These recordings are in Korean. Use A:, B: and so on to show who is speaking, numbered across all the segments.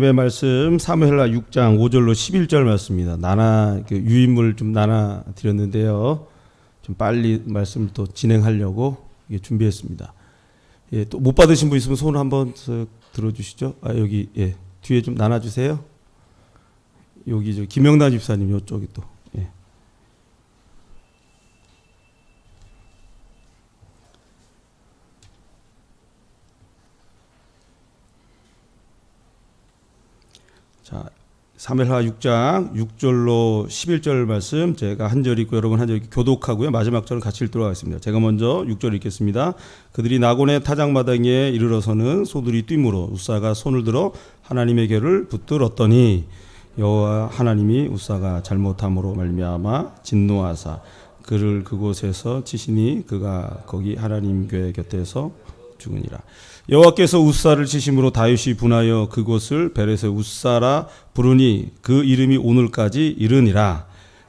A: 의 말씀 사무엘하 6장 5절로 11절 말씀입니다. 유인물 좀 나눠 드렸는데요. 좀 빨리 말씀을 또 진행하려고 준비했습니다. 예, 또 못 받으신 분 있으면 손 한번 들어주시죠. 여기 뒤에 좀 나눠주세요. 여기 김영란 집사님 이쪽에 또. 예. 자, 사무엘하 6장 6절로 11절 말씀 제가 한 절 읽고 여러분 한 절 교독하고요. 마지막 절은 같이 읽도록 하겠습니다. 제가 먼저 6절 읽겠습니다. 그들이 나곤의 타작마당에 이르러서는 소들이 뛰므로 우사가 손을 들어 하나님의 궤를 붙들었더니 여호와 하나님이 우사가 잘못함으로 말미암아 진노하사 그를 그곳에서 치시니 그가 거기 하나님 궤 곁에서 죽으니라. 여호와께서 우사를 치심으로 다윗이 분하여 그곳을 베레스 우사라 부르니 그 이름이 오늘까지 이르니라.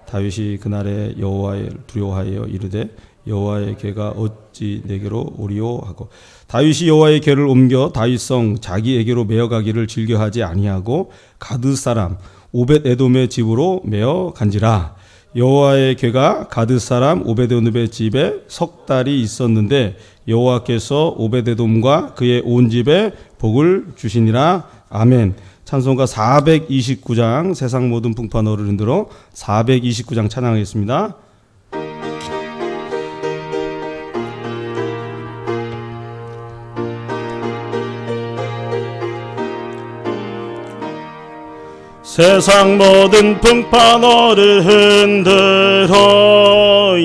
A: 다윗이 그날에 여호와를 두려워하여 이르되 여호와의 궤가 어찌 내게로 오리오 하고 다윗이 여호와의 궤를 옮겨 다윗성 자기에게로 메어가기를 즐겨하지 아니하고 가드 사람 오벳 에돔의 집으로 메어 간지라. 여호와의 궤가 가드 사람 오벳 에돔의 집에 석 달이 있었는데 여호와께서 오벳에돔과 그의 온 집에 복을 주시니라. 아멘. 찬송가 429장 세상 모든 풍파 너를 흔들어 429장 찬양하겠습니다. 세상 모든 풍파 너를 흔들어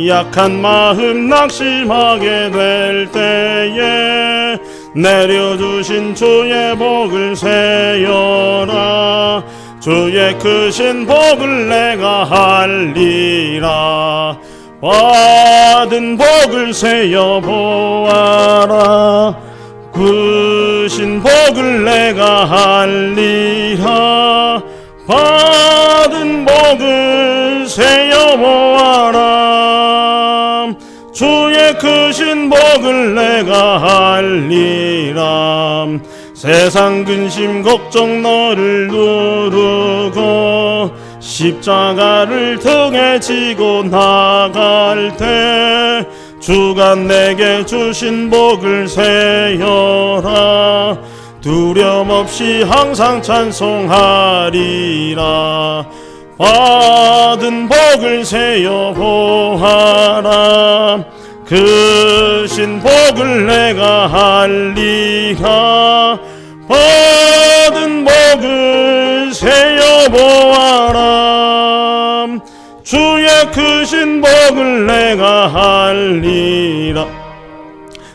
A: 약한 마음 낙심하게 될 때에 내려주신 주의 복을 세어라. 주의 크신 복을 내가 할리라. 받은 복을 세어 보아라. 크신 복을 내가 할리라. 받은 복을 세어보아라. 주의 크신 복을 내가 할리라. 세상 근심 걱정 너를 누르고 십자가를 등에 지고 나갈 때 주가 내게 주신 복을 세어라. 두려움 없이 항상 찬송하리라. 받은 복을 세어 보아라. 크신 복을 내가 할리라. 받은 복을 세어 보아라. 주의 크신 복을 내가 할리라.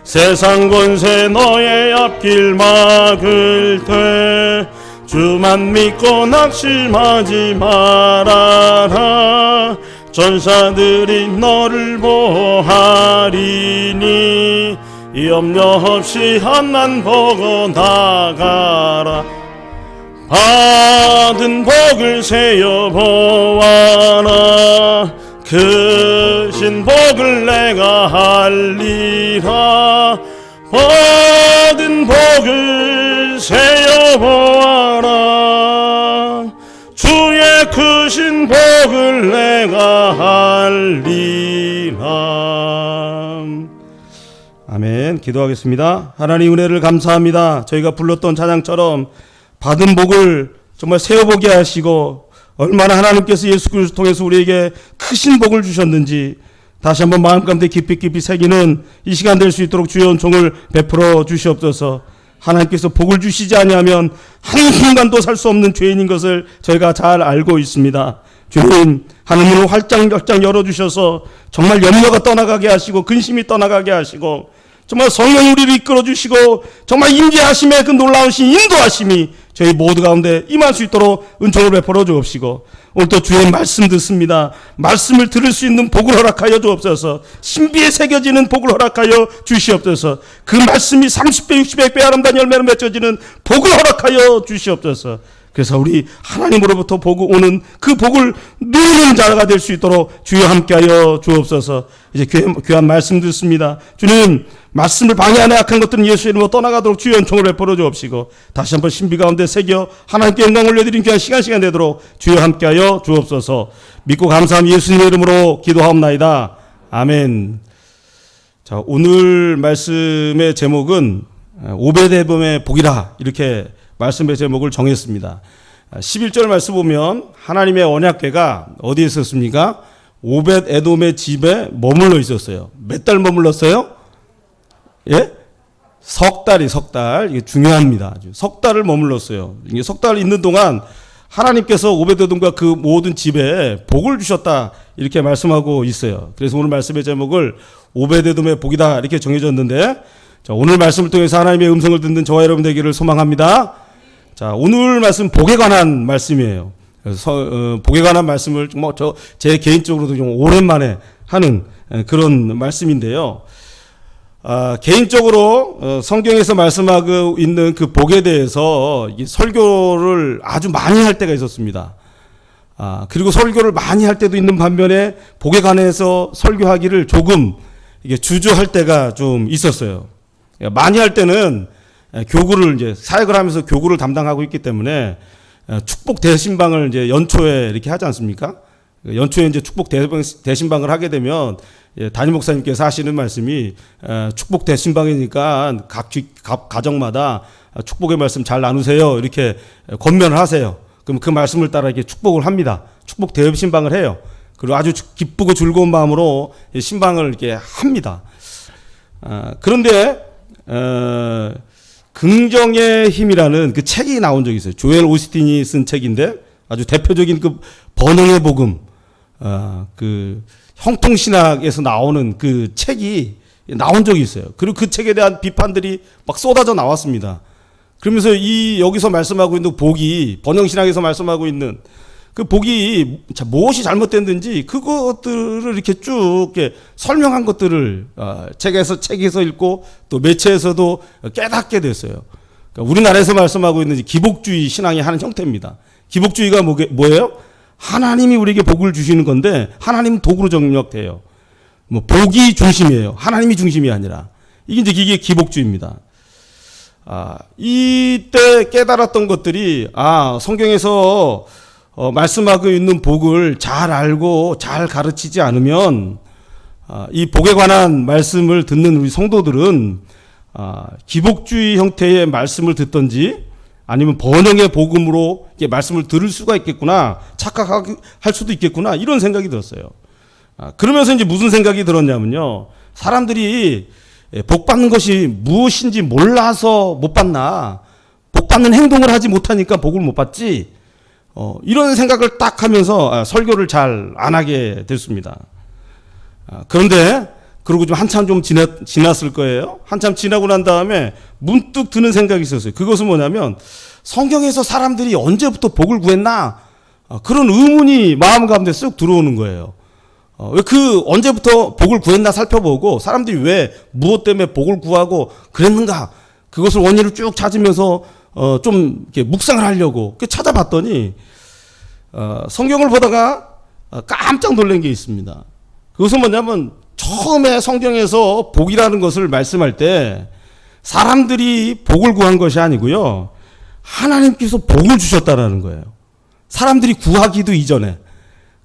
A: 세상 권세 너의 앞길 막을 때 주만 믿고 낙심하지 말아라. 전사들이 너를 보호하리니 염려 없이 한난 보고 나가라. 받은 복을 세어 보아라. 크신 복을 내가 할리라. 받은 복을 세어 보아라. 주의 크신 복을 내가 할리라. 아멘. 기도하겠습니다. 하나님 은혜를 감사합니다. 저희가 불렀던 찬양처럼 받은 복을 정말 세어보게 하시고 얼마나 하나님께서 예수 그리스도를 통해서 우리에게 크신 복을 주셨는지 다시 한번 마음 가운데 깊이 새기는 이 시간 될 수 있도록 주의 은총을 베풀어 주시옵소서. 하나님께서 복을 주시지 아니하면 한순간도 살 수 없는 죄인인 것을 저희가 잘 알고 있습니다. 주님, 하나님을 활짝 열어주셔서 정말 염려가 떠나가게 하시고 근심이 떠나가게 하시고 정말 성령 우리를 이끌어 주시고 정말 임재하심의 그 놀라우신 인도하심이 저희 모두 가운데 임할 수 있도록 은총을 베풀어 주옵시고 오늘도 주의 말씀 듣습니다. 말씀을 들을 수 있는 복을 허락하여 주옵소서. 신비에 새겨지는 복을 허락하여 주시옵소서. 그 말씀이 30배 60배 아름다운 열매로 맺어지는 복을 허락하여 주시옵소서. 그래서 우리 하나님으로부터 오는 그 복을 누리는 자가 될 수 있도록 주여 함께하여 주옵소서. 이제 귀한 말씀 듣습니다. 주님, 말씀을 방해하는 악한 것들은 예수의 이름으로 떠나가도록 주여 은총을 베풀어 주옵시고, 다시 한번 신비 가운데 새겨 하나님께 영광 올려드린 귀한 시간 되도록 주여 함께하여 주옵소서. 믿고 감사함 예수님의 이름으로 기도하옵나이다. 아멘. 자, 오늘 말씀의 제목은 오베데돔의 복이라, 이렇게 말씀의 제목을 정했습니다. 11절 말씀 보면 하나님의 언약궤가 어디에 있었습니까? 오벳에돔의 집에 머물러 있었어요. 몇 달 머물렀어요? 예? 석 달. 이게 중요합니다. 석 달을 머물렀어요. 이게 석 달 있는 동안 하나님께서 오벳에돔과 그 모든 집에 복을 주셨다, 이렇게 말씀하고 있어요. 그래서 오늘 말씀의 제목을 오벳에돔의 복이다, 이렇게 정해졌는데, 자, 오늘 말씀을 통해서 하나님의 음성을 듣는 저와 여러분 되기를 소망합니다. 자, 오늘 말씀 복에 관한 말씀이에요. 그래서 복에 관한 말씀을 제 개인적으로도 좀 오랜만에 하는 그런 말씀인데요. 개인적으로 성경에서 말씀하고 있는 그 복에 대해서 설교를 아주 많이 할 때가 있었습니다. 그리고 설교를 많이 할 때도 있는 반면에 복에 관해서 설교하기를 조금 이게 주저할 때가 좀 있었어요. 많이 할 때는 교구를 이제 사역을 하면서 교구를 담당하고 있기 때문에 축복 대신방을 이제 연초에 이렇게 하지 않습니까? 연초에 이제 축복 대신방을 하게 되면 담임 목사님께서 하시는 말씀이 축복 대신방이니까 각 가정마다 축복의 말씀 잘 나누세요, 이렇게 권면을 하세요. 그럼 그 말씀을 따라 이렇게 축복을 합니다. 축복 대신방을 해요. 그리고 아주 기쁘고 즐거운 마음으로 신방을 이렇게 합니다. 그런데 긍정의 힘이라는 그 책이 나온 적이 있어요. 조엘 오스틴이 쓴 책인데 아주 대표적인 그 번영의 복음, 그 형통신학에서 나오는 그 책이 나온 적이 있어요. 그리고 그 책에 대한 비판들이 막 쏟아져 나왔습니다. 그러면서 여기서 말씀하고 있는 복이, 번영신학에서 말씀하고 있는 그 복이 무엇이 잘못됐는지 그것들을 이렇게 쭉 이렇게 설명한 것들을 책에서 읽고 또 매체에서도 깨닫게 됐어요. 그러니까 우리나라에서 말씀하고 있는 기복주의 신앙의 한 형태입니다. 기복주의가 뭐예요? 하나님이 우리에게 복을 주시는 건데 하나님은 도구로 정력돼요. 복이 중심이에요. 하나님이 중심이 아니라. 이게 기복주의입니다. 이때 깨달았던 것들이 성경에서 말씀하고 있는 복을 잘 알고 잘 가르치지 않으면 이 복에 관한 말씀을 듣는 우리 성도들은 기복주의 형태의 말씀을 듣든지 아니면 번영의 복음으로 말씀을 들을 수가 있겠구나, 착각할 수도 있겠구나, 이런 생각이 들었어요. 그러면서 이제 무슨 생각이 들었냐면요, 사람들이 복 받는 것이 무엇인지 몰라서 못 받나, 복 받는 행동을 하지 못하니까 복을 못 받지, 이런 생각을 딱 하면서 설교를 잘 안 하게 됐습니다. 그런데 그러고 좀 한참 좀 지났을 거예요. 한참 지나고 난 다음에 문득 드는 생각이 있었어요. 그것은 뭐냐면 성경에서 사람들이 언제부터 복을 구했나, 그런 의문이 마음 가운데 쑥 들어오는 거예요. 왜 언제부터 복을 구했나 살펴보고 사람들이 왜 무엇 때문에 복을 구하고 그랬는가, 그것을 원인을 쭉 찾으면서 좀 이렇게 묵상을 하려고 찾아봤더니 성경을 보다가 깜짝 놀란 게 있습니다. 그것은 뭐냐면 처음에 성경에서 복이라는 것을 말씀할 때 사람들이 복을 구한 것이 아니고요, 하나님께서 복을 주셨다라는 거예요. 사람들이 구하기도 이전에.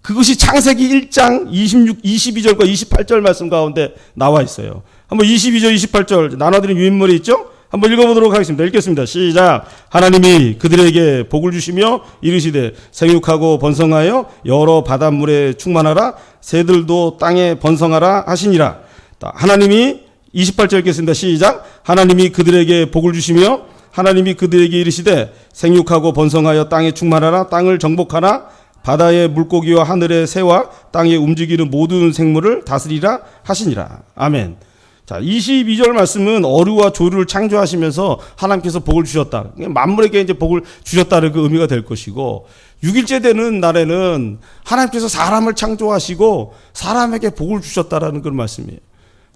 A: 그것이 창세기 1장 22절과 28절 말씀 가운데 나와 있어요. 한번 22절 28절 나눠드린 유인물이 있죠? 한번 읽어보도록 하겠습니다. 읽겠습니다. 시작. 하나님이 그들에게 복을 주시며 이르시되 생육하고 번성하여 여러 바닷물에 충만하라, 새들도 땅에 번성하라 하시니라. 하나님이 28절 읽겠습니다. 시작. 하나님이 그들에게 복을 주시며 하나님이 그들에게 이르시되 생육하고 번성하여 땅에 충만하라, 땅을 정복하라, 바다의 물고기와 하늘의 새와 땅에 움직이는 모든 생물을 다스리라 하시니라. 아멘. 자, 22절 말씀은 어류와 조류를 창조하시면서 하나님께서 복을 주셨다, 만물에게 이제 복을 주셨다는 그 의미가 될 것이고, 6일째 되는 날에는 하나님께서 사람을 창조하시고 사람에게 복을 주셨다라는 그런 말씀이에요.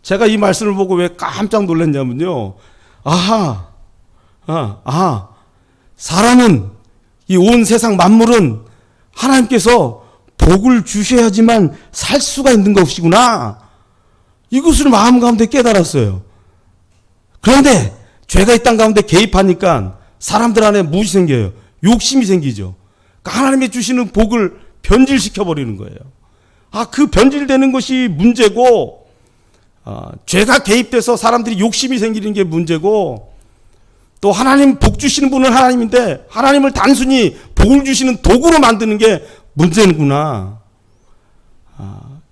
A: 제가 이 말씀을 보고 왜 깜짝 놀랐냐면요, 사람은 이 온 세상 만물은 하나님께서 복을 주셔야지만 살 수가 있는 것이구나. 이것을 마음 가운데 깨달았어요. 그런데 죄가 이 땅 가운데 개입하니까 사람들 안에 무엇이 생겨요? 욕심이 생기죠. 그러니까 하나님이 주시는 복을 변질시켜 버리는 거예요. 그 변질되는 것이 문제고, 죄가 개입돼서 사람들이 욕심이 생기는 게 문제고, 또 하나님 복 주시는 분은 하나님인데 하나님을 단순히 복을 주시는 도구로 만드는 게 문제구나.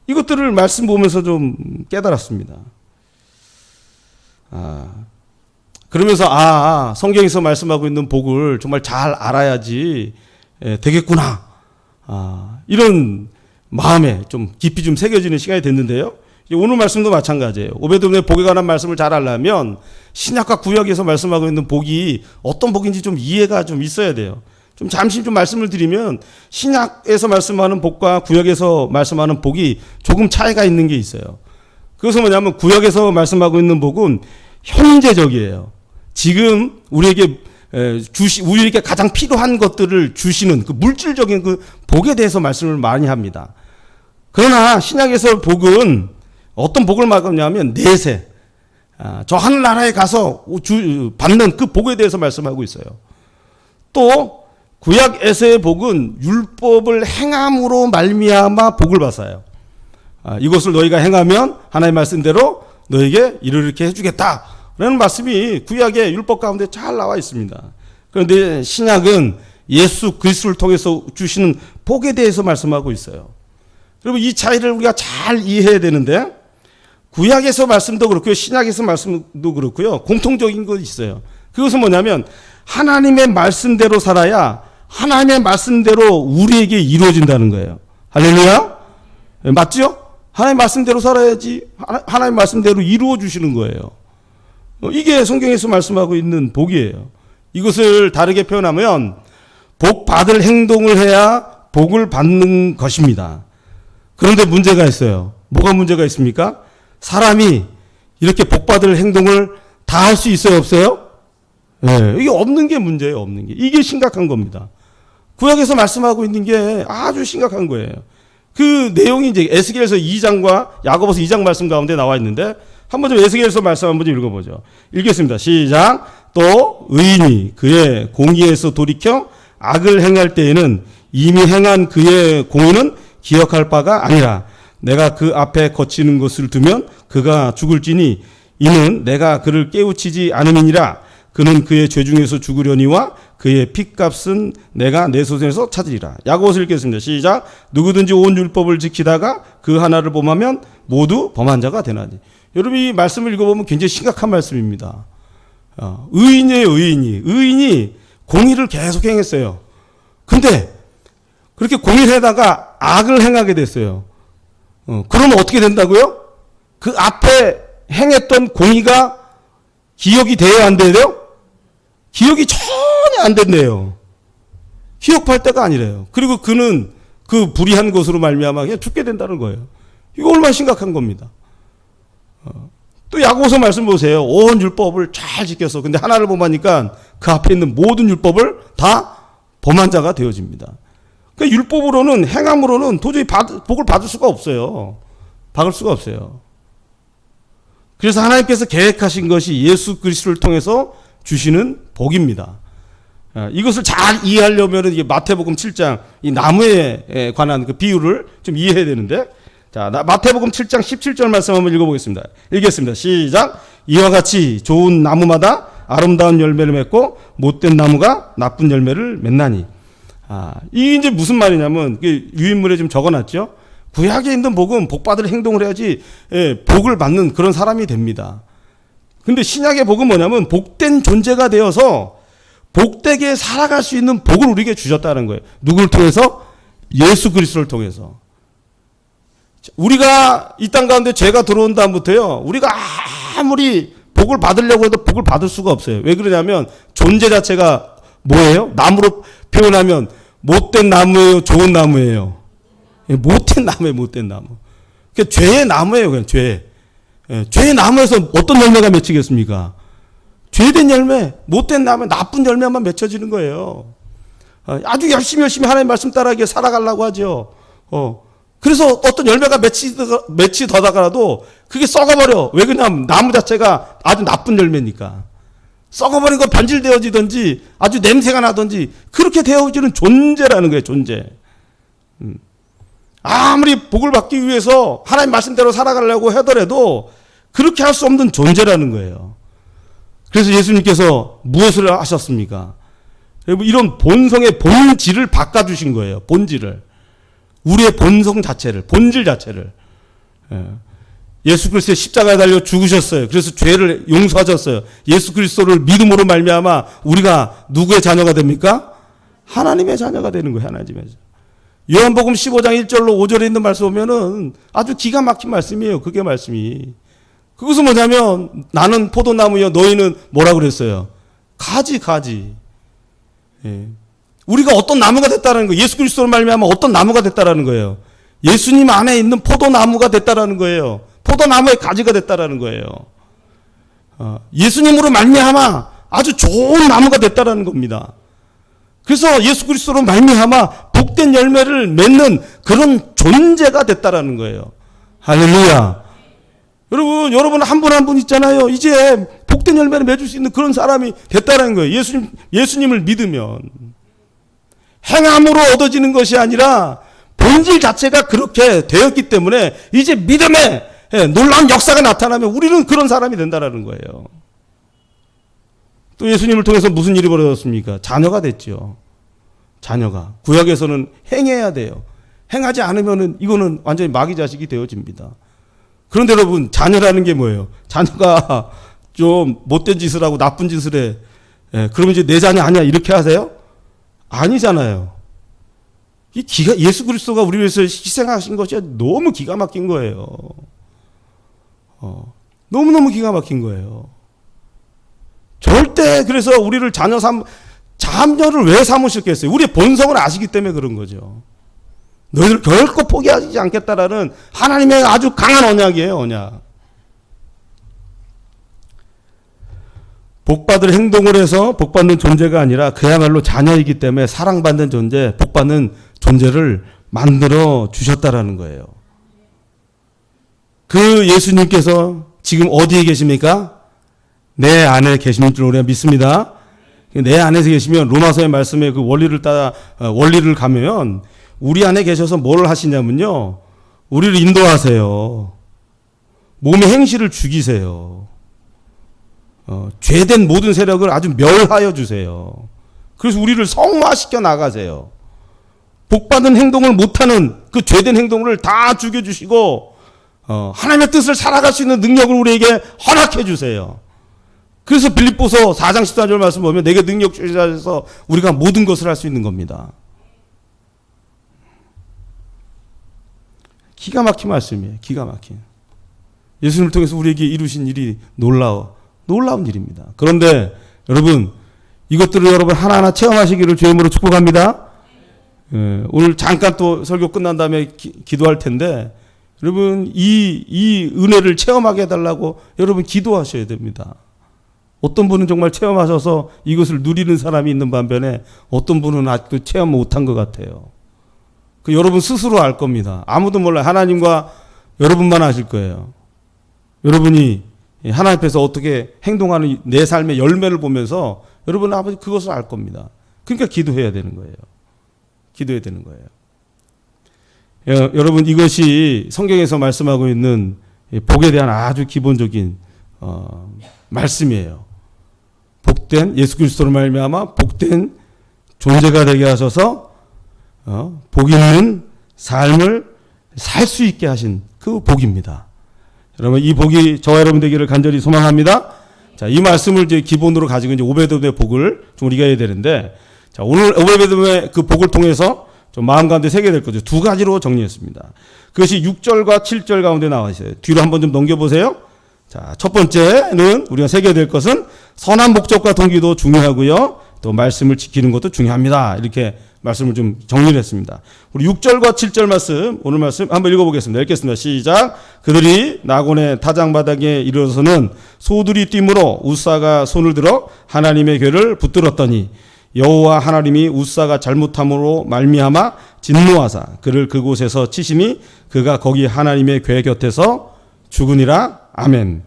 A: 이것들을 말씀 보면서 좀 깨달았습니다. 그러면서 성경에서 말씀하고 있는 복을 정말 잘 알아야지 되겠구나. 이런 마음에 좀 깊이 좀 새겨지는 시간이 됐는데요. 오늘 말씀도 마찬가지예요. 오베돔의 복에 관한 말씀을 잘 알려면 신약과 구약에서 말씀하고 있는 복이 어떤 복인지 좀 이해가 좀 있어야 돼요. 좀 잠시 좀 말씀을 드리면 신약에서 말씀하는 복과 구약에서 말씀하는 복이 조금 차이가 있는 게 있어요. 그것은 뭐냐면 구약에서 말씀하고 있는 복은 현재적이에요. 지금 우리에게 우리에게 가장 필요한 것들을 주시는 그 물질적인 그 복에 대해서 말씀을 많이 합니다. 그러나 신약에서 복은 어떤 복을 말하냐면 내세, 저 하늘나라에 가서 받는 그 복에 대해서 말씀하고 있어요. 또 구약에서의 복은 율법을 행함으로 말미암아 복을 받아요. 이것을 너희가 행하면 하나님의 말씀대로 너에게 이렇게 해주겠다 라는 말씀이 구약의 율법 가운데 잘 나와 있습니다. 그런데 신약은 예수 그리스도를 통해서 주시는 복에 대해서 말씀하고 있어요. 여러분, 이 차이를 우리가 잘 이해해야 되는데, 구약에서 말씀도 그렇고요, 신약에서 말씀도 그렇고요, 공통적인 것이 있어요. 그것은 뭐냐면 하나님의 말씀대로 살아야 하나님의 말씀대로 우리에게 이루어진다는 거예요. 할렐루야? 맞죠? 하나님의 말씀대로 살아야지 하나님의 말씀대로 이루어 주시는 거예요. 이게 성경에서 말씀하고 있는 복이에요. 이것을 다르게 표현하면 복 받을 행동을 해야 복을 받는 것입니다. 그런데 문제가 있어요. 뭐가 문제가 있습니까? 사람이 이렇게 복 받을 행동을 다 할 수 있어요, 없어요? 네, 이게 없는 게 문제예요, 없는 게. 이게 심각한 겁니다. 구약에서 말씀하고 있는 게 아주 심각한 거예요. 그 내용이 이제 에스겔서 2장과 야고보서 2장 말씀 가운데 나와 있는데, 한번 좀 에스겔서 말씀 한번 좀 읽어보죠. 읽겠습니다. 시작. 또 의인이 그의 공의에서 돌이켜 악을 행할 때에는 이미 행한 그의 공의는 기억할 바가 아니라 내가 그 앞에 거치는 것을 두면 그가 죽을지니 이는 내가 그를 깨우치지 않음이니라. 그는 그의 죄 중에서 죽으려니와 그의 핏값은 내가 내 손에서 찾으리라. 야고보서 읽겠습니다. 시작. 누구든지 온 율법을 지키다가 그 하나를 범하면 모두 범한 자가 되나니. 여러분, 이 말씀을 읽어보면 굉장히 심각한 말씀입니다. 의인이에요, 의인이. 의인이 공의를 계속 행했어요. 근데 그렇게 공의를 하다가 악을 행하게 됐어요. 그러면 어떻게 된다고요? 그 앞에 행했던 공의가 기억이 돼야 안 돼요? 기억이 전혀 안 된대요. 기억할 때가 아니래요. 그리고 그는 그 불의한 것으로 말미암아 그냥 죽게 된다는 거예요. 이거 얼마나 심각한 겁니다. 또 야고보서 말씀 보세요. 온 율법을 잘 지켜서 근데 하나를 범하니까 그 앞에 있는 모든 율법을 다 범한 자가 되어집니다. 그러니까 율법으로는, 행함으로는 도저히 복을 받을 수가 없어요. 받을 수가 없어요. 그래서 하나님께서 계획하신 것이 예수 그리스도를 통해서 주시는 복입니다. 이것을 잘 이해하려면 이게 마태복음 7장 이 나무에 관한 그 비유를 좀 이해해야 되는데, 자, 마태복음 7장 17절 말씀 한번 읽어보겠습니다. 읽겠습니다. 시작. 이와 같이 좋은 나무마다 아름다운 열매를 맺고 못된 나무가 나쁜 열매를 맺나니. 이게 이제 무슨 말이냐면 유인물에 좀 적어놨죠. 구약에 있는 복은 복 받을 행동을 해야지 복을 받는 그런 사람이 됩니다. 근데 신약의 복은 뭐냐면 복된 존재가 되어서 복되게 살아갈 수 있는 복을 우리에게 주셨다는 거예요. 누구를 통해서? 예수 그리스도를 통해서. 우리가 이 땅 가운데 죄가 들어온 다음부터요, 우리가 아무리 복을 받으려고 해도 복을 받을 수가 없어요. 왜 그러냐면 존재 자체가 뭐예요? 나무로 표현하면 못된 나무예요, 좋은 나무예요? 못된 나무예요, 못된 나무. 그러니까 죄의 나무예요, 그냥 죄. 죄의 나무에서 어떤 열매가 맺히겠습니까? 죄된 열매, 못된 나무, 나쁜 열매만 맺혀지는 거예요. 아주 열심히 하나님 말씀 따라하게 살아가려고 하죠. 그래서 어떤 열매가 며칠 더 다가라도 그게 썩어버려. 왜 그러냐면 나무 자체가 아주 나쁜 열매니까. 썩어버린 거 변질되어지든지 아주 냄새가 나든지 그렇게 되어지는 존재라는 거예요. 존재. 아무리 복을 받기 위해서 하나님 말씀대로 살아가려고 하더라도 그렇게 할 수 없는 존재라는 거예요. 그래서 예수님께서 무엇을 하셨습니까? 이런 본성의 본질을 바꿔주신 거예요. 본질을. 우리의 본성 자체를, 본질 자체를. 예수 그리스도의 십자가에 달려 죽으셨어요. 그래서 죄를 용서하셨어요. 예수 그리스도를 믿음으로 말미암아 우리가 누구의 자녀가 됩니까? 하나님의 자녀가 되는 거예요. 하나님의 자녀. 요한복음 15장 1절로 5절에 있는 말씀 보면은 아주 기가 막힌 말씀이에요. 그게 말씀이. 그것은 뭐냐면 나는 포도나무여 너희는 뭐라 그랬어요? 가지. 예. 우리가 어떤 나무가 됐다는 거예요. 예수 그리스도로 말미암아 어떤 나무가 됐다라는 거예요. 예수님 안에 있는 포도나무가 됐다라는 거예요. 포도나무의 가지가 됐다라는 거예요. 예수님으로 말미암아 아주 좋은 나무가 됐다라는 겁니다. 그래서 예수 그리스도로 말미암아 복된 열매를 맺는 그런 존재가 됐다라는 거예요. 할렐루야. 여러분 한 분 한 분 있잖아요. 이제 복된 열매를 맺을 수 있는 그런 사람이 됐다라는 거예요. 예수님을 믿으면 행함으로 얻어지는 것이 아니라 본질 자체가 그렇게 되었기 때문에 이제 믿음의 놀라운 역사가 나타나면 우리는 그런 사람이 된다라는 거예요. 또 예수님을 통해서 무슨 일이 벌어졌습니까? 자녀가 됐죠. 자녀가. 구약에서는 행해야 돼요. 행하지 않으면은 이거는 완전히 마귀 자식이 되어집니다. 그런데 여러분, 자녀라는 게 뭐예요? 자녀가 좀 못된 짓을 하고 나쁜 짓을 해. 그러면 이제 내 자녀 아니야. 이렇게 하세요? 아니잖아요. 예수 그리스도가 우리 위해서 희생하신 것이 너무 기가 막힌 거예요. 너무너무 기가 막힌 거예요. 절대 그래서 우리를 자녀를 왜 삼으셨겠어요? 우리의 본성을 아시기 때문에 그런 거죠. 너희들 결코 포기하지 않겠다라는 하나님의 아주 강한 언약이에요. 언약. 복받을 행동을 해서 복받는 존재가 아니라 그야말로 자녀이기 때문에 사랑받는 존재, 복받는 존재를 만들어 주셨다라는 거예요. 그 예수님께서 지금 어디에 계십니까? 내 안에 계시는 줄 우리가 믿습니다. 내 안에서 계시면 로마서의 말씀에 그 원리를 가면 우리 안에 계셔서 뭘 하시냐면요. 우리를 인도하세요. 몸의 행실을 죽이세요. 죄된 모든 세력을 아주 멸하여 주세요. 그래서 우리를 성화시켜 나가세요. 복받은 행동을 못하는 그 죄된 행동을 다 죽여주시고 하나님의 뜻을 살아갈 수 있는 능력을 우리에게 허락해 주세요. 그래서 빌립보서 4장 14절 말씀 보면 내게 능력 주시셔서 우리가 모든 것을 할 수 있는 겁니다. 기가 막힌 말씀이에요. 기가 막힌. 예수님을 통해서 우리에게 이루신 일이 놀라운 일입니다. 그런데 여러분 이것들을 여러분 하나하나 체험하시기를 주님으로 축복합니다. 오늘 잠깐 또 설교 끝난 다음에 기도할 텐데 여러분 이 은혜를 체험하게 해달라고 여러분 기도하셔야 됩니다. 어떤 분은 정말 체험하셔서 이것을 누리는 사람이 있는 반면에 어떤 분은 아직도 체험 못한 것 같아요. 그 여러분 스스로 알 겁니다. 아무도 몰라요. 하나님과 여러분만 아실 거예요. 여러분이 하나님 앞에서 어떻게 행동하는 내 삶의 열매를 보면서 여러분 아버지 그것을 알 겁니다. 그러니까 기도해야 되는 거예요. 기도해야 되는 거예요. 여러분 이것이 성경에서 말씀하고 있는 복에 대한 아주 기본적인 말씀이에요. 복된 예수 그리스도로 말미암아 복된 존재가 되게 하셔서 복 있는 삶을 살 수 있게 하신 그 복입니다. 여러분 이 복이 저와 여러분 되기를 간절히 소망합니다. 자, 이 말씀을 이제 기본으로 가지고 이제 오베돔의 복을 좀 우리가 해야 되는데, 자 오늘 오베돔의 그 복을 통해서 좀 마음 가운데 새게 될 거죠. 두 가지로 정리했습니다. 그것이 6절과 7절 가운데 나와 있어요. 뒤로 한번 좀 넘겨보세요. 자, 첫 번째는 우리가 새겨야 될 것은 선한 목적과 동기도 중요하고요. 또 말씀을 지키는 것도 중요합니다. 이렇게 말씀을 좀 정리를 했습니다. 우리 6절과 7절 말씀, 오늘 말씀 한번 읽어보겠습니다. 읽겠습니다. 시작. 그들이 나곤의 타작마당에 이르러서는 소들이 뛰므로 웃사가 손을 들어 하나님의 궤를 붙들었더니 여호와 하나님이 웃사가 잘못함으로 말미암아 진노하사 그를 그곳에서 치시니 그가 거기 하나님의 궤 곁에서 죽으니라. 아멘.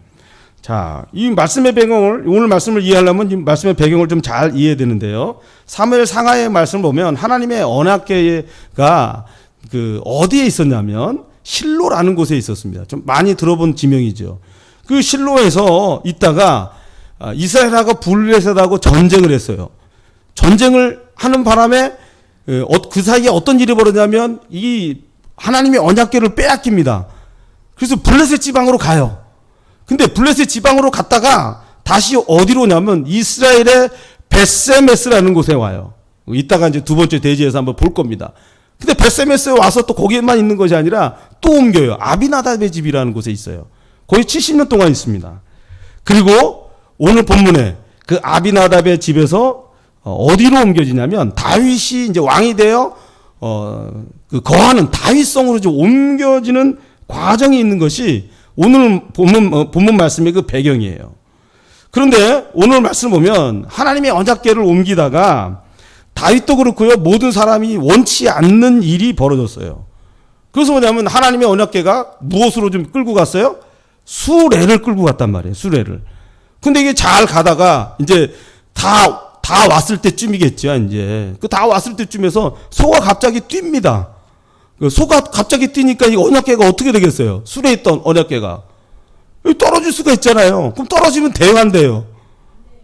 A: 자, 이 말씀의 배경을, 오늘 말씀을 이해하려면 이 말씀의 배경을 좀 잘 이해해야 되는데요. 사무엘 상하의 말씀을 보면 하나님의 언약궤가 어디에 있었냐면 실로라는 곳에 있었습니다. 좀 많이 들어본 지명이죠. 그 실로에서 있다가 이스라엘하고 블레셋하고 전쟁을 했어요. 전쟁을 하는 바람에 그 사이에 어떤 일이 벌어졌냐면 이 하나님의 언약궤를 빼앗깁니다. 그래서 블레셋 지방으로 가요. 근데 블레셋 지방으로 갔다가 다시 어디로 오냐면 이스라엘의 벳세메스라는 곳에 와요. 이따가 이제 두 번째 대지에서 한번 볼 겁니다. 근데 벳세메스에 와서 또 거기에만 있는 것이 아니라 또 옮겨요. 아비나답의 집이라는 곳에 있어요. 거의 70년 동안 있습니다. 그리고 오늘 본문에 그 아비나답의 집에서 어디로 옮겨지냐면 다윗이 이제 왕이 되어 거하는 다윗성으로 이제 옮겨지는 과정이 있는 것이 오늘 본문 말씀의 그 배경이에요. 그런데 오늘 말씀 보면 하나님의 언약궤를 옮기다가 다윗도 그렇고요. 모든 사람이 원치 않는 일이 벌어졌어요. 그래서 뭐냐면 하나님의 언약궤가 무엇으로 좀 끌고 갔어요? 수레를 끌고 갔단 말이에요. 수레를. 근데 이게 잘 가다가 이제 다 왔을 때쯤이겠죠. 이제 그 다 왔을 때쯤에서 소가 갑자기 뜁니다. 소가 갑자기 뛰니까 이 언약궤가 어떻게 되겠어요? 수레에 있던 언약궤가 떨어질 수가 있잖아요. 그럼 떨어지면 돼요, 안 돼요?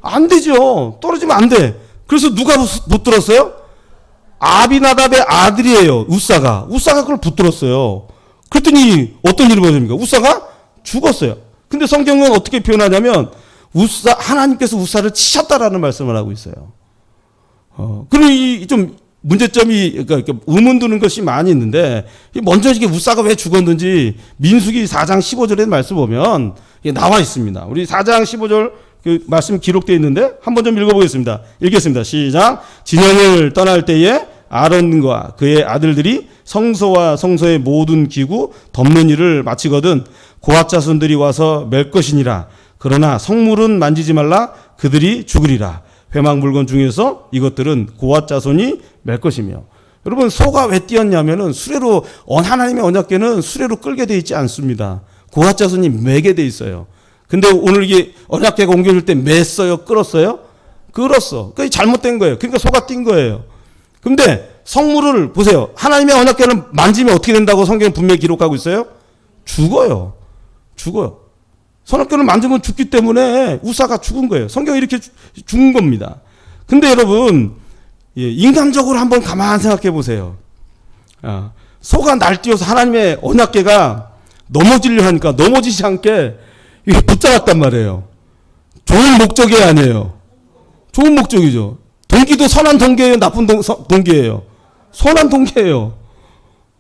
A: 안 되죠. 떨어지면 안 돼. 그래서 누가 붙들었어요? 아비나답의 아들이에요. 웃사가 그걸 붙들었어요. 그랬더니 어떤 일이 벌어집니까? 웃사가 죽었어요. 근데 성경은 어떻게 표현하냐면 하나님께서 웃사를 치셨다라는 말씀을 하고 있어요. 그리고 이 좀 문제점이, 그러니까 의문 두는 것이 많이 있는데, 먼저 이게 웃사가 왜 죽었는지 민수기 4장 15절의 말씀 보면 이게 나와 있습니다. 우리 4장 15절 그 말씀 기록되어 있는데 한번 좀 읽어보겠습니다. 읽겠습니다. 시작. 진영을 떠날 때에 아론과 그의 아들들이 성소와 성소의 모든 기구 덮는 일을 마치거든 고앗 자손들이 와서 맬 것이니라. 그러나 성물은 만지지 말라. 그들이 죽으리라. 회막 물건 중에서 이것들은 고앗 자손이 맬 것이며. 여러분, 소가 왜 뛰었냐면은 수레로, 하나님의 언약궤는 수레로 끌게 돼 있지 않습니다. 고앗 자손이 매게 돼 있어요. 근데 오늘 이게 언약궤가 옮겨질 때 맸어요? 끌었어요? 끌었어. 그게 잘못된 거예요. 그러니까 소가 뛴 거예요. 근데 성물을 보세요. 하나님의 언약궤를 만지면 어떻게 된다고 성경은 분명히 기록하고 있어요? 죽어요. 선악궤를 만지면 죽기 때문에 우사가 죽은 거예요. 성경이 이렇게 죽은 겁니다. 근데 여러분, 인간적으로 한번 가만히 생각해 보세요. 소가 날뛰어서 하나님의 언약궤가 넘어지려 하니까 넘어지지 않게 붙잡았단 말이에요. 좋은 목적이 아니에요. 좋은 목적이죠. 동기도 선한 동기예요, 나쁜 동기예요. 선한 동기예요.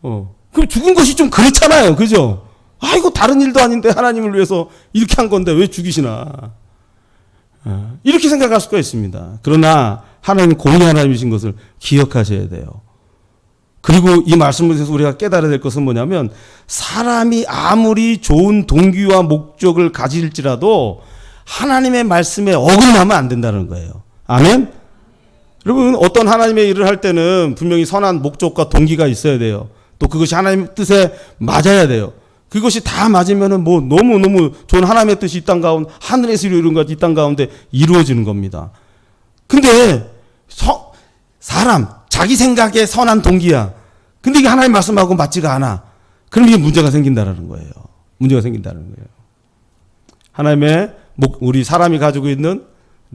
A: 그럼 죽은 것이 좀 그렇잖아요. 그죠? 아이고, 다른 일도 아닌데 하나님을 위해서 이렇게 한 건데 왜 죽이시나. 이렇게 생각할 수가 있습니다. 그러나 하나님은 공의 하나님이신 것을 기억하셔야 돼요. 그리고 이 말씀을 통해서 우리가 깨달아야 될 것은 뭐냐면, 사람이 아무리 좋은 동기와 목적을 가질지라도 하나님의 말씀에 어긋나면 안 된다는 거예요. 아멘? 여러분, 어떤 하나님의 일을 할 때는 분명히 선한 목적과 동기가 있어야 돼요. 또 그것이 하나님의 뜻에 맞아야 돼요. 그것이 다 맞으면은 뭐 너무너무 좋은 하나님의 뜻이 이 땅 가운데, 하늘에서 이루어진 것 이 땅 가운데 이루어지는 겁니다. 근데 사람 자기 생각에 선한 동기야. 근데 이게 하나님 말씀하고 맞지가 않아. 그럼 이게 문제가 생긴다라는 거예요. 문제가 생긴다는 거예요. 하나님의 우리 사람이 가지고 있는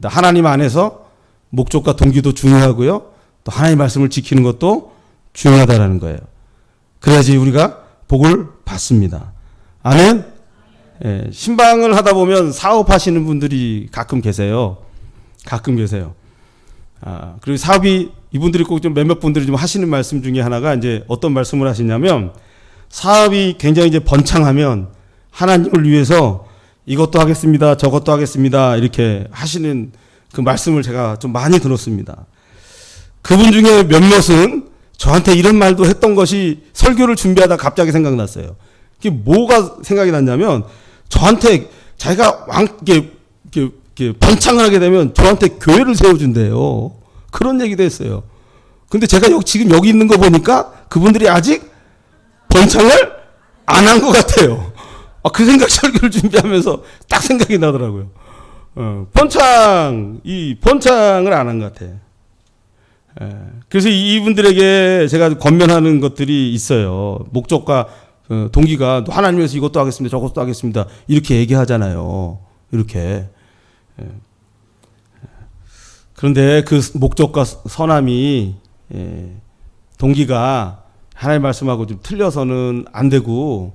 A: 하나님 안에서 목적과 동기도 중요하고요. 또 하나님의 말씀을 지키는 것도 중요하다라는 거예요. 그래야지 우리가 복을 받습니다. 아멘? 예, 신방을 하다 보면 사업하시는 분들이 가끔 계세요. 그리고 사업이 이분들이 꼭 좀 몇몇 분들이 좀 하시는 말씀 중에 하나가 이제 어떤 말씀을 하시냐면, 사업이 굉장히 이제 번창하면 하나님을 위해서 이것도 하겠습니다, 저것도 하겠습니다, 이렇게 하시는 그 말씀을 제가 좀 많이 들었습니다. 그분 중에 몇몇은 저한테 이런 말도 했던 것이 설교를 준비하다 갑자기 생각났어요. 그게 뭐가 생각이 났냐면, 저한테 자기가 이렇게 번창을 하게 되면 저한테 교회를 세워준대요. 그런 얘기도 했어요. 근데 제가 지금 여기 있는 거 보니까 그분들이 아직 번창을 안 한 것 같아요. 그 생각 설교를 준비하면서 딱 생각이 나더라고요. 번창을 안 한 것 같아. 그래서 이분들에게 제가 권면하는 것들이 있어요. 목적과 동기가 하나님 위해서 이것도 하겠습니다, 저것도 하겠습니다, 이렇게 얘기하잖아요. 이렇게. 그런데 그 목적과 선함이 동기가 하나님 말씀하고 좀 틀려서는 안 되고,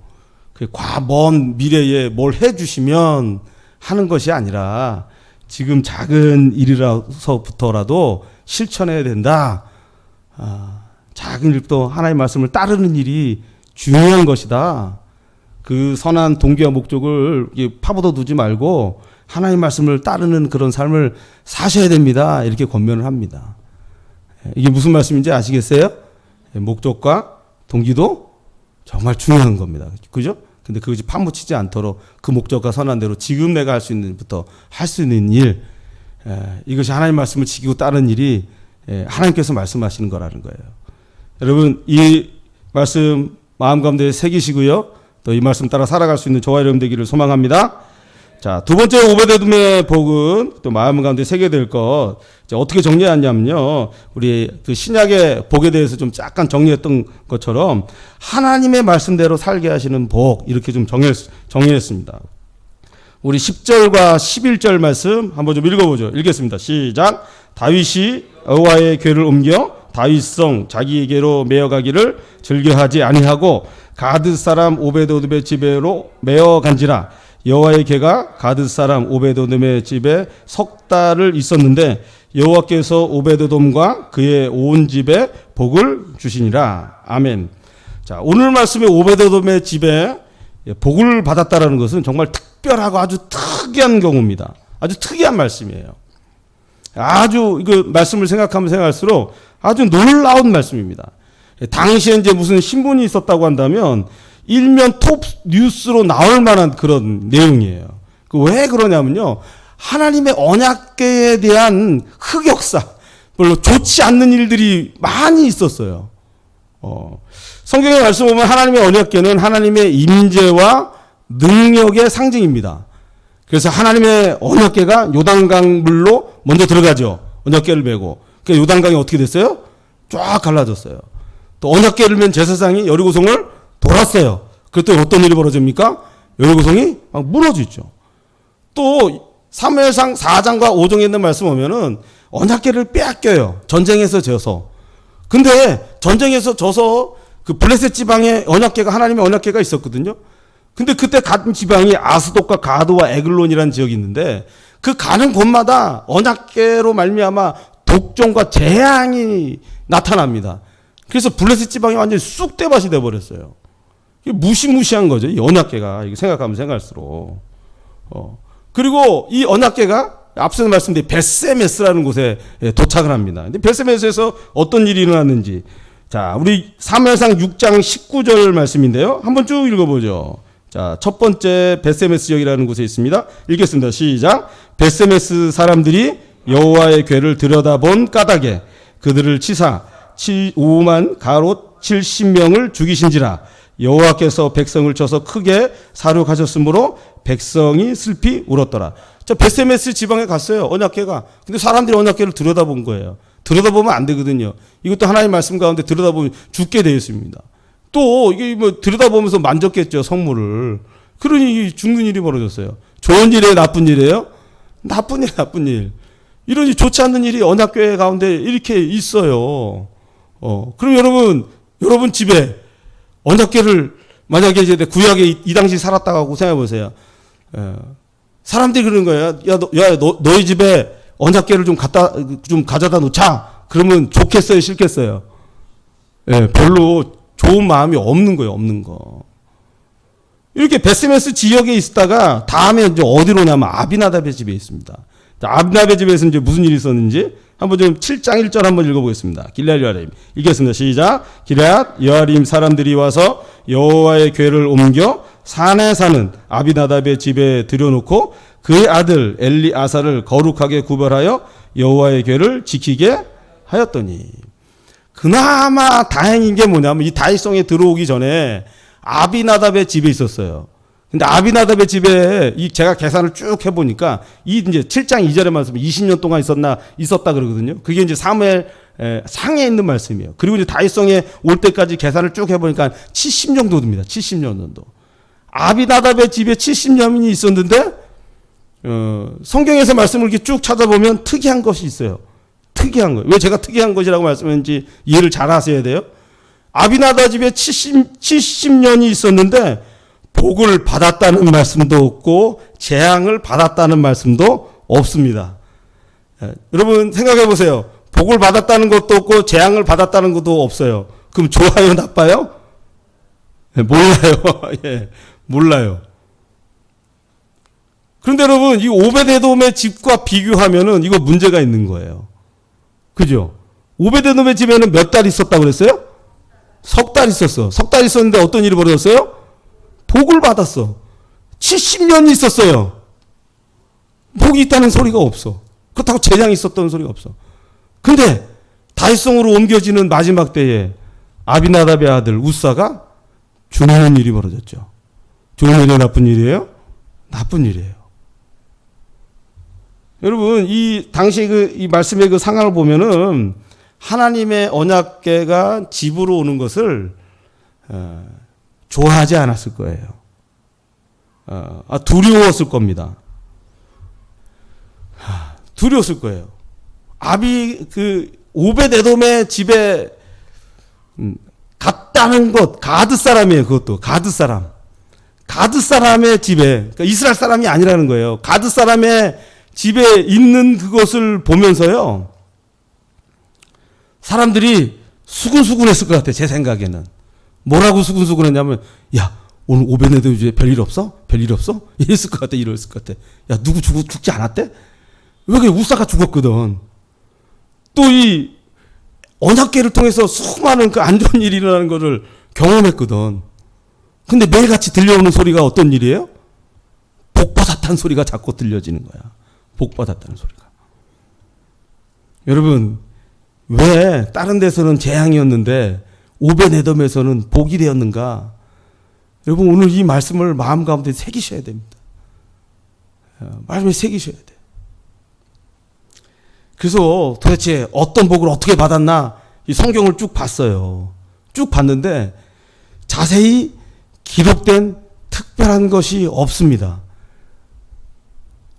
A: 먼 미래에 뭘 해주시면 하는 것이 아니라 지금 작은 일이라서부터라도 실천해야 된다. 작은 일도 하나님 말씀을 따르는 일이 중요한 것이다. 그 선한 동기와 목적을 파묻어 두지 말고 하나님 말씀을 따르는 그런 삶을 사셔야 됩니다. 이렇게 권면을 합니다. 이게 무슨 말씀인지 아시겠어요? 목적과 동기도 정말 중요한 겁니다. 그죠? 근데 그것이 파묻히지 않도록 그 목적과 선한 대로 지금 내가 할 수 있는 일부터 할 수 있는 일, 이것이 하나님 말씀을 지키고 따르는 일이 하나님께서 말씀하시는 거라는 거예요. 여러분, 이 말씀 마음 가운데 새기시고요. 또 이 말씀 따라 살아갈 수 있는 저와 여러분 되기를 소망합니다. 자, 두 번째 오베데돔의 복은 또 마음 가운데 새게 될 것. 어떻게 정리하냐면요. 우리 그 신약의 복에 대해서 좀 약간 정리했던 것처럼 하나님의 말씀대로 살게 하시는 복, 이렇게 좀 정리했습니다. 우리 10절과 11절 말씀 한번 좀 읽어보죠. 읽겠습니다. 시작. 다윗이 여호와의 궤를 옮겨 다윗성 자기에게로 메어가기를 즐겨하지 아니하고 가드 사람 오베데돔의 집에로 메어간지라. 여호와의 궤가 가드 사람 오베데돔의 집에 석 달을 있었는데 여호와께서 오베데돔과 그의 온 집에 복을 주시니라. 아멘. 자, 오늘 말씀에 오베데돔의 집에 복을 받았다라는 것은 정말 특별하고 아주 특이한 경우입니다. 아주 특이한 말씀이에요. 아주 이거 말씀을 생각하면 생각할수록 아주 놀라운 말씀입니다. 당시에 이제 무슨 신문이 있었다고 한다면 일면 톱 뉴스로 나올 만한 그런 내용이에요. 왜 그러냐면요. 하나님의 언약궤에 대한 흑역사, 별로 좋지 않는 일들이 많이 있었어요. 성경의 말씀 보면 하나님의 언약궤는 하나님의 임재와 능력의 상징입니다. 그래서 하나님의 언약궤가 요단강 물로 먼저 들어가죠. 언약궤를 메고. 그러니까 요단강이 어떻게 됐어요? 쫙 갈라졌어요. 또 언약궤를 맨 제사장이 여리고성을 돌았어요. 그랬더니 어떤 일이 벌어집니까? 여리고성이 막 무너지죠. 또 사무엘상 4장과 5장에 있는 말씀 보면은 언약궤를 빼앗겨요. 전쟁에서 져서. 근데 전쟁에서 져서 그 블레셋 지방에 언약궤가, 하나님의 언약궤가 있었거든요. 근데 그때 간 지방이 아스돗과 가드와 에글론이라는 지역이 있는데 그 가는 곳마다 언약궤로 말미암아 독종과 재앙이 나타납니다. 그래서 블레셋 지방이 완전히 쑥대밭이 돼버렸어요. 무시무시한 거죠. 이 언약궤가. 이거 생각하면 생각할수록. 그리고 이 언약궤가 앞서서 말씀드린 벳세메스라는 곳에 도착을 합니다. 근데 벳세메스에서 어떤 일이 일어났는지. 자, 우리 사무엘상 6장 19절 말씀인데요. 한번 쭉 읽어보죠. 자, 첫 번째 벳세메스 지역이라는 곳에 있습니다. 읽겠습니다. 시작. 벳세메스 사람들이 여호와의 궤를 들여다본 까닭에 그들을 치사 5만 가롯 70명을 죽이신지라. 여호와께서 백성을 쳐서 크게 사륙하셨으므로 백성이 슬피 울었더라. 저 벳세메스 지방에 갔어요. 언약궤가. 근데 사람들이 언약궤를 들여다본 거예요. 들여다보면 안 되거든요. 이것도 하나님 말씀 가운데 들여다보면 죽게 되어 있습니다. 또 이게 뭐 들여다보면서 만졌겠죠, 성물을. 그러니 죽는 일이 벌어졌어요. 좋은 일이에요, 나쁜 일이에요? 나쁜 일, 나쁜 일. 이러니 좋지 않는 일이 언약궤 가운데 이렇게 있어요. 그럼 여러분 집에 언약궤를 만약에 이제 구약에 이 당시 살았다고 생각해 보세요. 사람들이 그러는 거예요. 너희 집에 언약궤를 좀 가져다 놓자. 그러면 좋겠어요, 싫겠어요? 별로 좋은 마음이 없는 거예요, 없는 거. 이렇게 벳세메스 지역에 있다가 다음에 이제 어디로 오냐면 아비나답의 집에 있습니다. 자, 아비나답의 집에서 이제 무슨 일이 있었는지 한번 좀 7장 1절 한번 읽어보겠습니다. 길앗 여아림 읽겠습니다. 시작. 길앗 여아림 사람들이 와서 여호와의 궤를 옮겨 산에 사는 아비나답의 집에 들여놓고 그의 아들 엘리아사를 거룩하게 구별하여 여호와의 궤를 지키게 하였더니 그나마 다행인 게 뭐냐면 이 다윗성에 들어오기 전에 아비나답의 집에 있었어요. 근데 아비나답의 집에 제가 계산을 쭉 해보니까 이 이제 7장 2절의 말씀 20년 동안 있었다 그러거든요. 그게 이제 사무엘 상에 있는 말씀이에요. 그리고 이제 다윗성에 올 때까지 계산을 쭉 해보니까 70년 정도 됩니다. 70년 정도. 아비나답의 집에 70년이 있었는데 성경에서 말씀을 이렇게 쭉 찾아보면 특이한 것이 있어요. 특이한 거예요. 왜 제가 특이한 것이라고 말씀했는지 이해를 잘 하셔야 돼요. 아비나답 집에 70년이 있었는데 복을 받았다는 말씀도 없고 재앙을 받았다는 말씀도 없습니다. 여러분 생각해 보세요. 복을 받았다는 것도 없고 재앙을 받았다는 것도 없어요. 그럼 좋아요, 나빠요? 몰라요. 예, 몰라요. 그런데 여러분 이 오베데돔의 집과 비교하면은 이거 문제가 있는 거예요. 그죠? 오베데돔의 집에는 몇 달 있었다고 그랬어요? 석 달 있었어. 석 달 있었는데 어떤 일이 벌어졌어요? 복을 받았어. 70년 있었어요. 복이 있다는 소리가 없어. 그렇다고 재앙이 있었다는 소리가 없어. 근데 다윗성으로 옮겨지는 마지막 때에 아비나답의 아들 우사가 죽는 일이 벌어졌죠. 좋은 일이에요, 나쁜 일이에요? 나쁜 일이에요. 여러분 이 당시 이 말씀의 그 상황을 보면은 하나님의 언약궤가 집으로 오는 것을 좋아하지 않았을 거예요. 두려웠을 겁니다. 두려웠을 거예요. 오베데돔의 집에 갔다는 것, 가드 사람이에요. 그것도 가드 사람. 가드 사람의 집에, 그러니까 이스라엘 사람이 아니라는 거예요. 가드 사람의 집에 있는 그것을 보면서요, 사람들이 수근수근했을 것 같아요. 제 생각에는. 뭐라고 수근수근했냐면, 야, 오늘 오베데돔 집에 별일 없어? 별일 없어? 이랬을 것 같아. 이랬을 것 같아. 야, 누구 죽지 않았대? 왜 그래? 우사가 죽었거든. 또 이 언약궤를 통해서 수많은 그 안 좋은 일이 일어나는 것을 경험했거든. 근데 매일같이 들려오는 소리가 어떤 일이에요? 복받았다는 소리가 자꾸 들려지는 거야. 복받았다는 소리가. 여러분, 왜 다른 데서는 재앙이었는데 오베데돔에서는 복이 되었는가? 여러분, 오늘 이 말씀을 마음 가운데 새기셔야 됩니다. 말씀에 새기셔야 돼. 그래서 도대체 어떤 복을 어떻게 받았나 이 성경을 쭉 봤어요. 쭉 봤는데 자세히 기록된 특별한 것이 없습니다.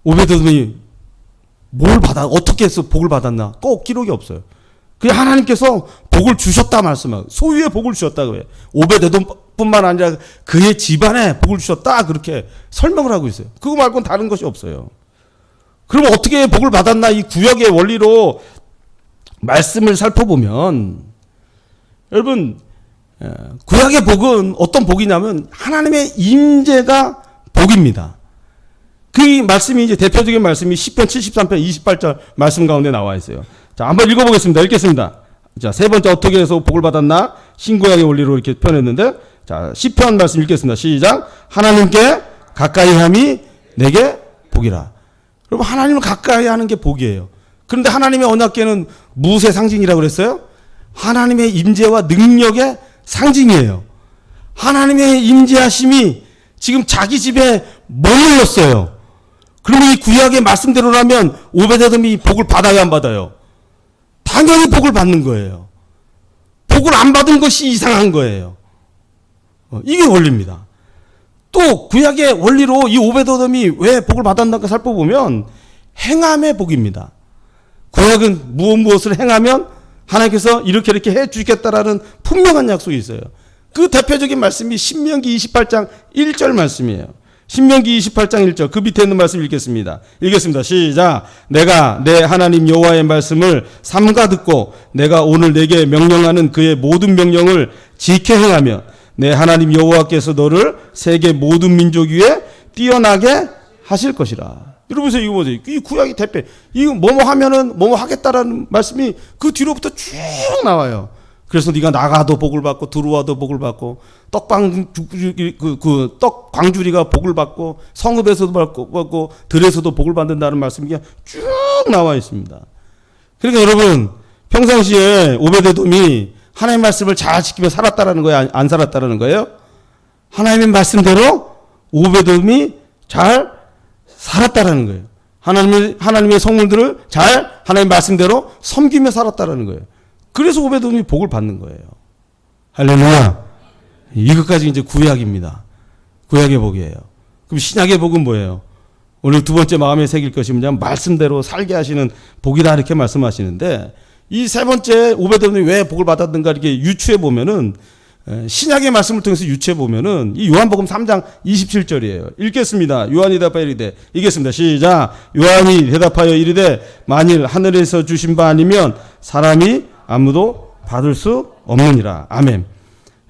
A: 오베데돔이 어떻게 해서 복을 받았나 꼭 기록이 없어요. 그냥 하나님께서 복을 주셨다 말씀하고 소유의 복을 주셨다 그래요. 오베데돔뿐만 아니라 그의 집안에 복을 주셨다 그렇게 설명을 하고 있어요. 그거 말고는 다른 것이 없어요. 그럼 어떻게 복을 받았나 이 구약의 원리로 말씀을 살펴보면 여러분 구약의 복은 어떤 복이냐면 하나님의 임재가 복입니다. 그 말씀이 이제 대표적인 말씀이 시편 73편 28절 말씀 가운데 나와 있어요. 자, 한번 읽어보겠습니다. 읽겠습니다. 자, 세 번째 어떻게 해서 복을 받았나 신구약의 원리로 이렇게 표현했는데 자, 시편 말씀 읽겠습니다. 시작. 하나님께 가까이함이 내게 복이라. 여러분 하나님을 가까이 하는 게 복이에요. 그런데 하나님의 언약궤는 무엇의 상징이라고 그랬어요? 하나님의 임재와 능력의 상징이에요. 하나님의 임재하심이 지금 자기 집에 머물렀어요. 그러면 이 구약의 말씀대로라면 오베데돔이 복을 받아야 안 받아요? 당연히 복을 받는 거예요. 복을 안 받은 것이 이상한 거예요. 이게 원리입니다. 또 구약의 원리로 이 오베데돔이 왜 복을 받았는가 살펴보면 행함의 복입니다. 구약은 무엇을 행하면 하나님께서 이렇게 해주겠다라는 분명한 약속이 있어요. 그 대표적인 말씀이 신명기 28장 1절 말씀이에요. 신명기 28장 1절 그 밑에 있는 말씀 읽겠습니다. 시작. 내가 내 하나님 여호와의 말씀을 삼가 듣고 내가 오늘 내게 명령하는 그의 모든 명령을 지켜 행하며 내 하나님 여호와께서 너를 세계 모든 민족 위에 뛰어나게 하실 것이라. 여러분 이거 보세요. 이 구약이 대표. 이거 뭐뭐 하면은 뭐뭐 하겠다라는 말씀이 그 뒤로부터 쭉 나와요. 그래서 네가 나가도 복을 받고 들어와도 복을 받고 떡 광주리가 복을 받고 성읍에서도 받고 들에서도 복을 받는다는 말씀이 쭉 나와 있습니다. 그러니까 여러분 평상시에 오베데돔이 하나님의 말씀을 잘 지키며 살았다라는 거예요? 안 살았다라는 거예요? 하나님의 말씀대로 오베데돔이 잘 살았다라는 거예요. 하나님의 성물들을 잘 하나님의 말씀대로 섬기며 살았다라는 거예요. 그래서 오베데돔이 복을 받는 거예요. 할렐루야. 이것까지 이제 구약입니다. 구약의 복이에요. 그럼 신약의 복은 뭐예요? 오늘 두 번째 마음에 새길 것이 뭐냐면 말씀대로 살게 하시는 복이다 이렇게 말씀하시는데, 이 세 번째 오베데돔이 왜 복을 받았는가 이렇게 유추해 보면은, 신약의 말씀을 통해서 유추해 보면은 이 요한복음 3장 27절이에요. 읽겠습니다. 요한이 대답하여 이르되, 읽겠습니다. 시작. 요한이 대답하여 이르되 만일 하늘에서 주신 바 아니면 사람이 아무도 받을 수 없느니라. 아멘.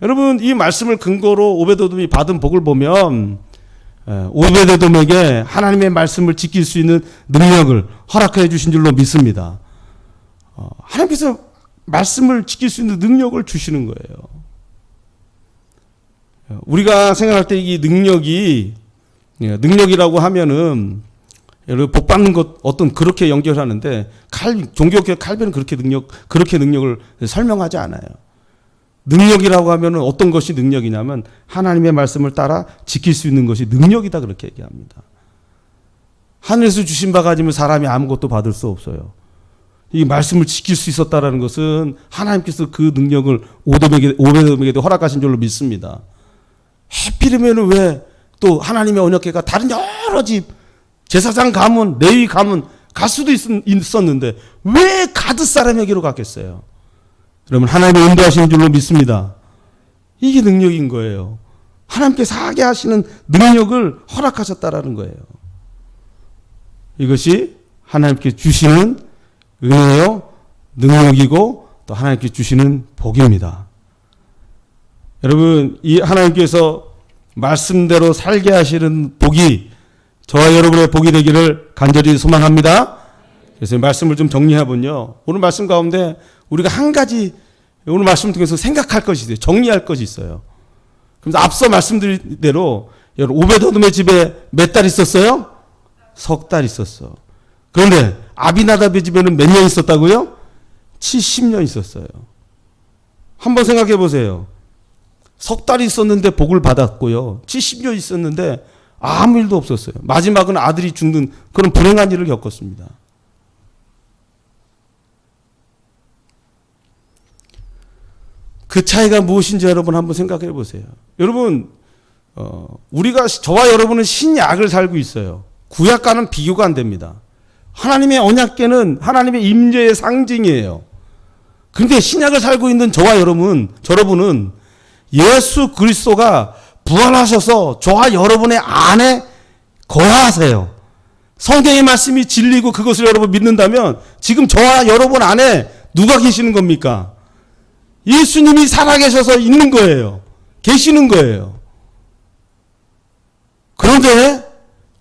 A: 여러분, 이 말씀을 근거로 오베데돔이 받은 복을 보면 오베데돔에게 하나님의 말씀을 지킬 수 있는 능력을 허락해 주신 줄로 믿습니다. 하나님께서 말씀을 지킬 수 있는 능력을 주시는 거예요. 우리가 생각할 때 이 능력이라고 하면은 여러분 복 받는 것 어떤 그렇게 연결하는데 종교학의 칼빈은 그렇게 능력을 설명하지 않아요. 능력이라고 하면은 어떤 것이 능력이냐면 하나님의 말씀을 따라 지킬 수 있는 것이 능력이다 그렇게 얘기합니다. 하늘에서 주신 바가 아니면 사람이 아무것도 받을 수 없어요. 이 말씀을 지킬 수 있었다라는 것은 하나님께서 그 능력을 오베데돔에게도 허락하신 줄로 믿습니다. 하필이면 왜 또 하나님의 언약궤가 다른 여러 집 제사장 가문, 레위 가문 갈 수도 있었는데 왜 가드 사람에게로 갔겠어요? 여러분, 하나님의 인도하시는 줄로 믿습니다. 이게 능력인 거예요. 하나님께서 하게 하시는 능력을 허락하셨다라는 거예요. 이것이 하나님께 주시는 은혜요, 능력이고 또 하나님께 주시는 복입니다. 여러분, 이 하나님께서 말씀대로 살게 하시는 복이 저와 여러분의 복이 되기를 간절히 소망합니다. 그래서 말씀을 좀 정리해보면요, 오늘 말씀 가운데 우리가 한 가지 오늘 말씀 통해서 생각할 것이 있어요. 정리할 것이 있어요. 그래서 앞서 말씀드린 대로 오베데돔의 집에 몇 달 있었어요? 석 달 있었어. 그런데 아비나답의 집에는 몇 년 있었다고요? 70년 있었어요. 한번 생각해 보세요. 석 달이 있었는데 복을 받았고요. 70년 있었는데 아무 일도 없었어요. 마지막은 아들이 죽는 그런 불행한 일을 겪었습니다. 그 차이가 무엇인지 여러분 한번 생각해 보세요. 여러분, 저와 여러분은 신약을 살고 있어요. 구약과는 비교가 안 됩니다. 하나님의 언약궤는 하나님의 임재의 상징이에요. 그런데 신약을 살고 있는 저와 여러분은 예수 그리스도가 부활하셔서 저와 여러분의 안에 거하세요. 성경의 말씀이 진리고 그것을 여러분 믿는다면 지금 저와 여러분 안에 누가 계시는 겁니까? 예수님이 살아계셔서 있는 거예요. 계시는 거예요. 그런데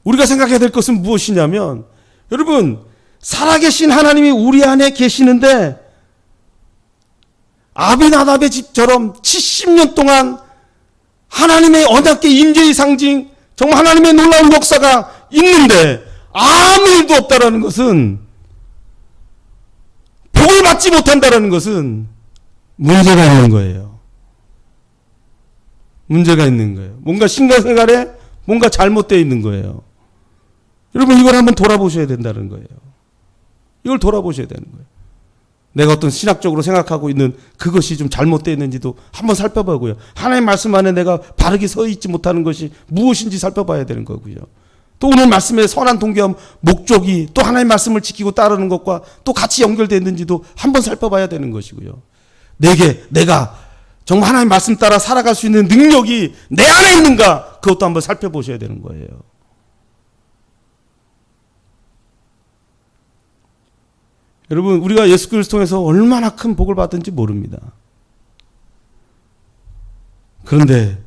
A: 우리가 생각해야 될 것은 무엇이냐면, 여러분, 살아계신 하나님이 우리 안에 계시는데 아비나답의 집처럼 70년 동안 하나님의 언약궤 임재의 상징, 정말 하나님의 놀라운 역사가 있는데 아무 일도 없다라는 것은, 복을 받지 못한다라는 것은 문제가 있는 거예요. 문제가 있는 거예요. 뭔가 신앙생활에 뭔가 잘못되어 있는 거예요. 여러분, 이걸 한번 돌아보셔야 된다는 거예요. 이걸 돌아보셔야 되는 거예요. 내가 어떤 신학적으로 생각하고 있는 그것이 좀 잘못되어 있는지도 한번 살펴보고요. 하나님 말씀 안에 내가 바르게 서 있지 못하는 것이 무엇인지 살펴봐야 되는 거고요. 또 오늘 말씀의 선한 동기와 목적이 또 하나님 말씀을 지키고 따르는 것과 또 같이 연결되어 있는지도 한번 살펴봐야 되는 것이고요. 내가 정말 하나님 말씀 따라 살아갈 수 있는 능력이 내 안에 있는가, 그것도 한번 살펴보셔야 되는 거예요. 여러분, 우리가 예수 그리스도 통해서 얼마나 큰 복을 받은지 모릅니다. 그런데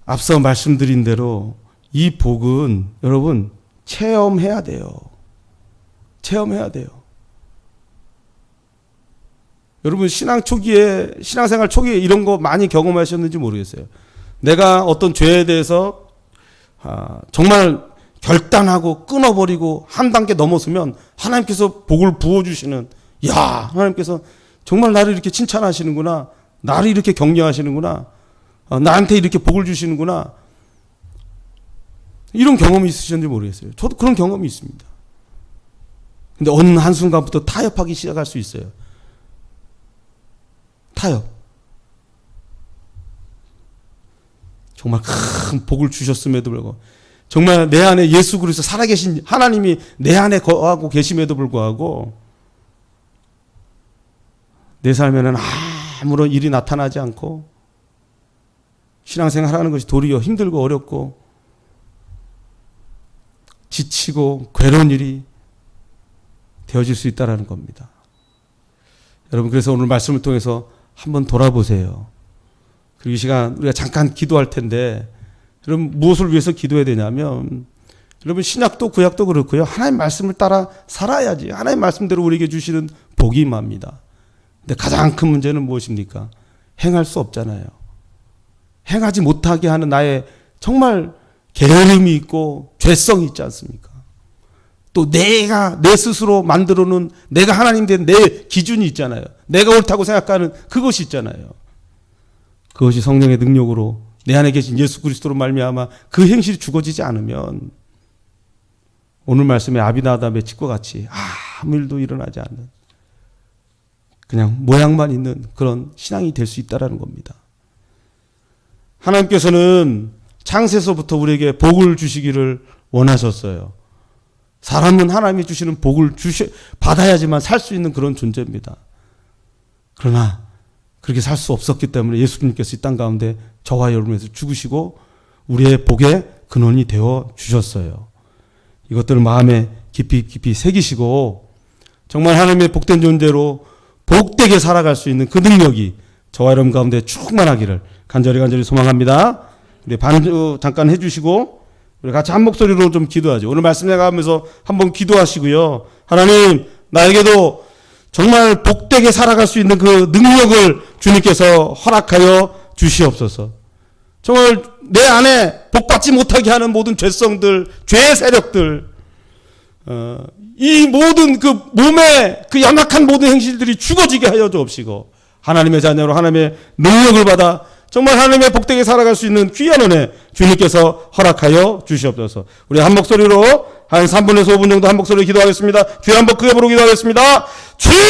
A: 앞서 말씀드린 대로 이 복은 여러분 체험해야 돼요. 체험해야 돼요. 여러분, 신앙생활 초기에 이런 거 많이 경험하셨는지 모르겠어요. 내가 어떤 죄에 대해서 정말 결단하고 끊어버리고 한 단계 넘어서면 하나님께서 복을 부어주시는, 야, 하나님께서 정말 나를 이렇게 칭찬하시는구나, 나를 이렇게 격려하시는구나, 나한테 이렇게 복을 주시는구나, 이런 경험이 있으셨는지 모르겠어요. 저도 그런 경험이 있습니다. 근데 어느 한순간부터 타협하기 시작할 수 있어요. 타협. 정말 큰 복을 주셨음에도 불구하고, 정말 내 안에 예수 그리스도 살아계신 하나님이 내 안에 거하고 계심에도 불구하고 내 삶에는 아무런 일이 나타나지 않고 신앙생활 하는 것이 도리어 힘들고 어렵고 지치고 괴로운 일이 되어질 수 있다는 겁니다. 여러분, 그래서 오늘 말씀을 통해서 한번 돌아보세요. 그리고 이 시간 우리가 잠깐 기도할 텐데, 여러분 무엇을 위해서 기도해야 되냐면, 여러분 신약도 구약도 그렇고요, 하나님 말씀을 따라 살아야지 하나님 말씀대로 우리에게 주시는 복이 임합니다. 근데 가장 큰 문제는 무엇입니까? 행할 수 없잖아요. 행하지 못하게 하는 나의 정말 게으름이 있고 죄성이 있지 않습니까? 또 내가 내 스스로 만들어 놓은, 내가 하나님 된 내 기준이 있잖아요. 내가 옳다고 생각하는 그것이 있잖아요. 그것이 성령의 능력으로 내 안에 계신 예수 그리스도로 말미암아 그 행실이 죽어지지 않으면 오늘 말씀의 아비나답의 집과 같이 아무 일도 일어나지 않는, 그냥 모양만 있는 그런 신앙이 될 수 있다는 겁니다. 하나님께서는 창세에서부터 우리에게 복을 주시기를 원하셨어요. 사람은 하나님이 주시는 복을 받아야지만 살 수 있는 그런 존재입니다. 그러나 그렇게 살 수 없었기 때문에 예수님께서 이 땅 가운데 저와 여러분에서 죽으시고 우리의 복의 근원이 되어 주셨어요. 이것들을 마음에 깊이 새기시고 정말 하나님의 복된 존재로 복되게 살아갈 수 있는 그 능력이 저와 여러분 가운데 충만하기를 간절히 소망합니다. 우리 반주 잠깐 해주시고 우리 같이 한 목소리로 좀 기도하죠. 오늘 말씀 나가면서 한번 기도하시고요. 하나님, 나에게도 정말 복되게 살아갈 수 있는 그 능력을 주님께서 허락하여 주시옵소서. 정말 내 안에 복받지 못하게 하는 모든 죄성들, 죄의 세력들, 이 모든 그 몸의 그 연약한 모든 행실들이 죽어지게 하여 주옵시고, 하나님의 자녀로 하나님의 능력을 받아 정말 하나님의 복되게 살아갈 수 있는 귀한 은혜 주님께서 허락하여 주시옵소서. 우리 한 목소리로 한 3분에서 5분 정도 한 목소리로 기도하겠습니다. 주여 한번 크게 부르고 기도하겠습니다. 주여!